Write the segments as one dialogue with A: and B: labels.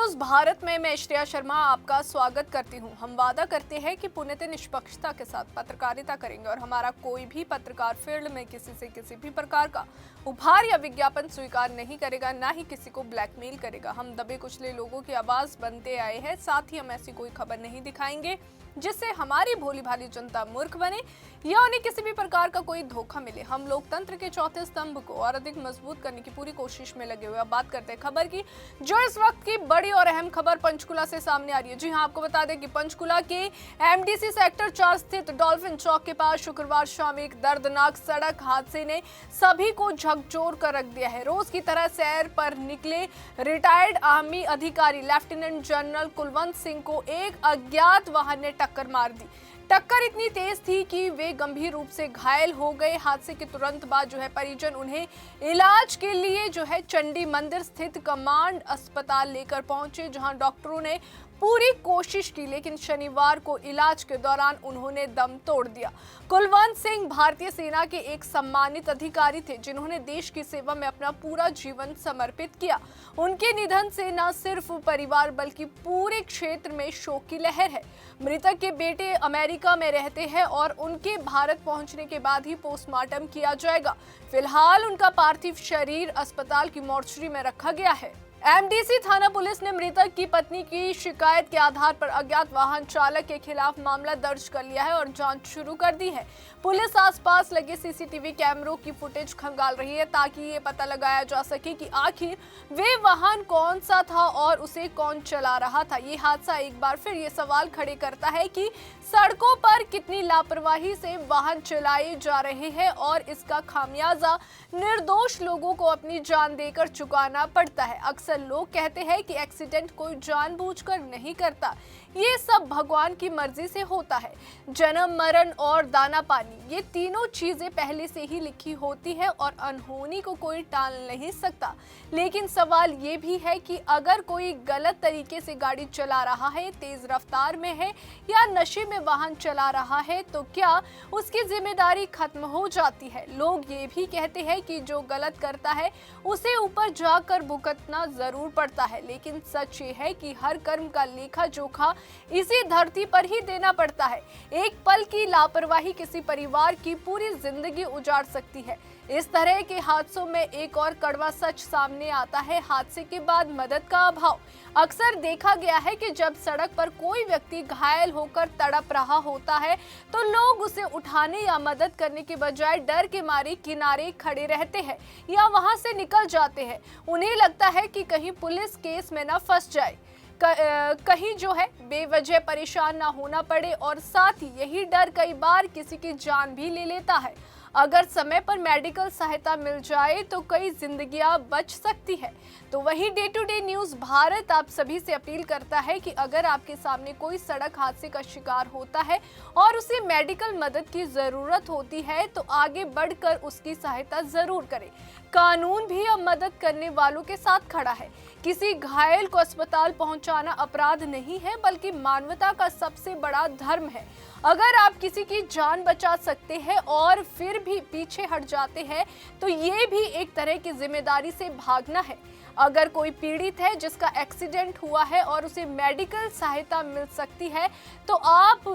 A: News Bharat में मैं श्रेया शर्मा आपका स्वागत करती हूं। हम वादा करते हैं कि पूर्णतः निष्पक्षता के साथ पत्रकारिता करेंगे और हमारा कोई भी पत्रकार फील्ड में किसी से किसी भी प्रकार का उपहार या विज्ञापन स्वीकार नहीं करेगा, ना ही किसी को ब्लैकमेल करेगा। हम दबे कुचले लोगों की आवाज बनते आए हैं। साथ ही हम ऐसी कोई खबर नहीं दिखाएंगे जिससे हमारी भोली भाली जनता मूर्ख बने या उन्हें किसी भी प्रकार का कोई धोखा मिले। हम लोकतंत्र के चौथे स्तंभ को और अधिक मजबूत करने की पूरी कोशिश में लगे हुए। अब बात करते हैं खबर की, जो इस वक्त की बड़ी और अहम खबर पंचकुला से सामने आ रही है। जी हां, आपको बता दें कि पंचकुला के एमडीसी सेक्टर 4 स्थित डॉल्फिन चौक के पास शुक्रवार शाम एक दर्दनाक सड़क हादसे ने सभी को झकझोर कर रख दिया है। रोज की तरह सैर पर निकले रिटायर्ड आर्मी अधिकारी लेफ्टिनेंट जनरल कुलवंत सिंह को एक अज्ञात वाहन ने टक्कर मार दी। टक्कर इतनी तेज थी कि वे गंभीर रूप से घायल हो गए। हादसे के तुरंत बाद परिजन उन्हें इलाज के लिए चंडी मंदिर स्थित कमांड अस्पताल लेकर पहुंचे, जहां डॉक्टरों ने पूरी कोशिश की, लेकिन शनिवार को इलाज के दौरान उन्होंने दम तोड़ दिया। कुलवंत सिंह भारतीय सेना के एक सम्मानित अधिकारी थे, जिन्होंने देश की सेवा में अपना पूरा जीवन समर्पित किया। उनके निधन से न सिर्फ परिवार बल्कि पूरे क्षेत्र में शोक की लहर है। मृतक के बेटे अमेरिका में रहते हैं और उनके भारत पहुंचने के बाद ही पोस्टमार्टम किया जाएगा। फिलहाल उनका पार्थिव शरीर अस्पताल की मोर्चरी में रखा गया है। एमडीसी थाना पुलिस ने मृतक की पत्नी की शिकायत के आधार पर अज्ञात वाहन चालक के खिलाफ मामला दर्ज कर लिया है और जांच शुरू कर दी है। पुलिस आसपास लगे सीसीटीवी कैमरों की फुटेज खंगाल रही है ताकि ये पता लगाया जा सके कि आखिर वे वाहन कौन सा था और उसे कौन चला रहा था। ये हादसा एक बार फिर ये सवाल खड़े करता है कि सड़कों पर कितनी लापरवाही से वाहन चलाए जा रहे हैं और इसका खामियाजा निर्दोष लोगों को अपनी जान देकर चुकाना पड़ता है। अक्सर लोग कहते हैं कि एक्सीडेंट कोई जानबूझकर नहीं करता, ये सब भगवान की मर्जी से होता है। जन्म, मरण और दाना पानी, ये तीनों चीजें पहले से ही लिखी होती है और अनहोनी को कोई टाल नहीं सकता। लेकिन सवाल ये भी है कि अगर कोई गलत तरीके से गाड़ी चला रहा है, तेज रफ्तार में है या नशे में वाहन चला रहा है, तो क्या उसकी जिम्मेदारी खत्म हो जाती है? लोग ये भी कहते हैं कि जो गलत करता है उसे ऊपर जाकर भुगतना जरूर पड़ता है, लेकिन सच ये है कि हर कर्म का लेखा जोखा इसी धरती पर ही देना पड़ता है। एक पल की लापरवाही किसी परिवार की पूरी जिंदगी उजाड़ सकती है। इस तरह के हादसों में एक और कड़वा सच सामने आता है, हादसे के बाद मदद का अभाव। अक्सर देखा गया है कि जब सड़क पर कोई व्यक्ति घायल होकर तड़प रहा होता है तो लोग उसे उठाने या मदद करने के बजाय डर के मारे किनारे खड़े रहते हैं या वहां से निकल जाते हैं। उन्हें लगता है कि कहीं पुलिस केस में ना फंस जाए, कहीं बेवजह परेशान ना होना पड़े, और साथ ही यही डर कई बार किसी की जान भी ले लेता है। अगर समय पर मेडिकल सहायता मिल जाए तो कई जिंदगियां बच सकती है। तो वही day to day news Bharat आप सभी से अपील करता है कि अगर आपके सामने कोई सड़क हादसे का शिकार होता है और उसे मेडिकल मदद की जरूरत होती है तो आगे बढ़कर उसकी सहायता जरूर करें। कानून भी अब मदद करने वालों के साथ खड़ा है। किसी घायल को अस्पताल पहुंचाना अपराध नहीं है, बल्कि मानवता का सबसे बड़ा धर्म है। अगर आप किसी की जान बचा सकते हैं और फिर भी पीछे हट जाते हैं तो ये भी एक तरह की जिम्मेदारी से भागना है। अगर कोई पीड़ित है जिसका एक्सीडेंट हुआ है और उसे मेडिकल सहायता मिल सकती है तो आप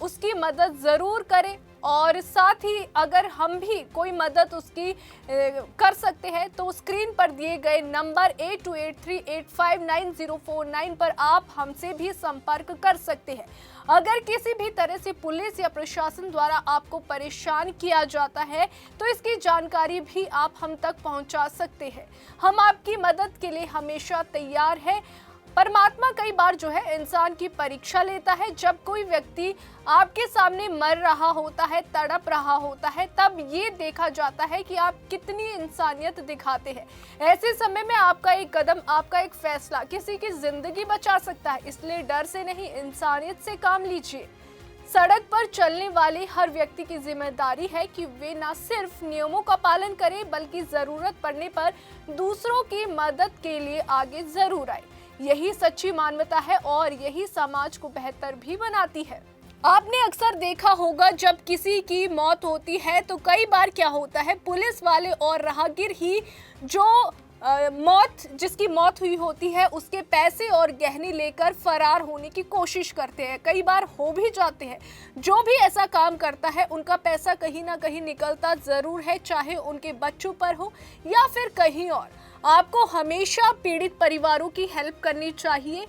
A: उसकी मदद जरूर करें, और साथ ही अगर हम भी कोई मदद उसकी कर सकते हैं तो स्क्रीन पर दिए गए नंबर 8283859049 पर आप हमसे भी संपर्क कर सकते हैं। अगर किसी भी तरह से पुलिस या प्रशासन द्वारा आपको परेशान किया जाता है तो इसकी जानकारी भी आप हम तक पहुंचा सकते हैं। हम आपकी मदद के लिए हमेशा तैयार हैं। परमात्मा कई बार इंसान की परीक्षा लेता है। जब कोई व्यक्ति आपके सामने मर रहा होता है, तड़प रहा होता है, तब ये देखा जाता है कि आप कितनी इंसानियत दिखाते हैं। ऐसे समय में आपका एक कदम, आपका एक फैसला किसी की जिंदगी बचा सकता है। इसलिए डर से नहीं, इंसानियत से काम लीजिए। सड़क पर चलने वाले हर व्यक्ति की जिम्मेदारी है कि वे न सिर्फ नियमों का पालन करें बल्कि जरूरत पड़ने पर दूसरों की मदद के लिए आगे जरूर आए। यही सच्ची मानवता है और यही समाज को बेहतर भी बनाती है। आपने अक्सर देखा होगा जब किसी की मौत होती है तो कई बार क्या होता है, पुलिस वाले और राहगीर ही जो जिसकी मौत हुई होती है उसके पैसे और गहने लेकर फरार होने की कोशिश करते हैं। कई बार हो भी जाते हैं। जो भी ऐसा काम करता है उनका पैसा कहीं ना कहीं निकलता जरूर है, चाहे उनके बच्चों पर हो या फिर कहीं और। आपको हमेशा पीड़ित परिवारों की हेल्प करनी चाहिए,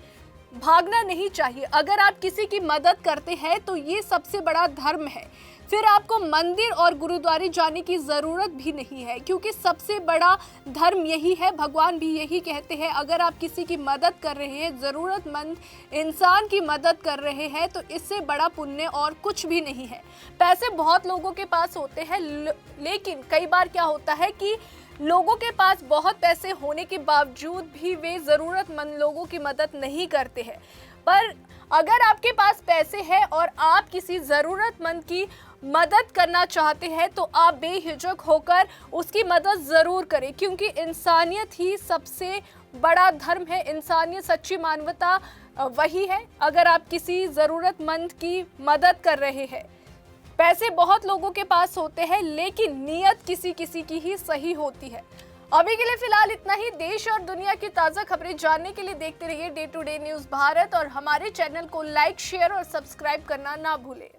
A: भागना नहीं चाहिए। अगर आप किसी की मदद करते हैं तो ये सबसे बड़ा धर्म है। फिर आपको मंदिर और गुरुद्वारे जाने की जरूरत भी नहीं है, क्योंकि सबसे बड़ा धर्म यही है। भगवान भी यही कहते हैं, अगर आप किसी की मदद कर रहे हैं, जरूरतमंद इंसान की मदद कर रहे हैं, तो इससे बड़ा पुण्य और कुछ भी नहीं है। पैसे बहुत लोगों के पास होते हैं, लेकिन कई बार क्या होता है कि लोगों के पास बहुत पैसे होने के बावजूद भी वे जरूरतमंद लोगों की मदद नहीं करते हैं। पर अगर आपके पास पैसे हैं और आप किसी जरूरतमंद की मदद करना चाहते हैं तो आप बेहिचक होकर उसकी मदद जरूर करें, क्योंकि इंसानियत ही सबसे बड़ा धर्म है। इंसानियत, सच्ची मानवता वही है। अगर आप किसी जरूरतमंद की मदद कर रहे हैं, पैसे बहुत लोगों के पास होते हैं, लेकिन नीयत किसी किसी की ही सही होती है। अभी के लिए फिलहाल इतना ही। देश और दुनिया की ताज़ा खबरें जानने के लिए देखते रहिए day to day news Bharat और हमारे चैनल को लाइक, शेयर और सब्सक्राइब करना ना भूलें।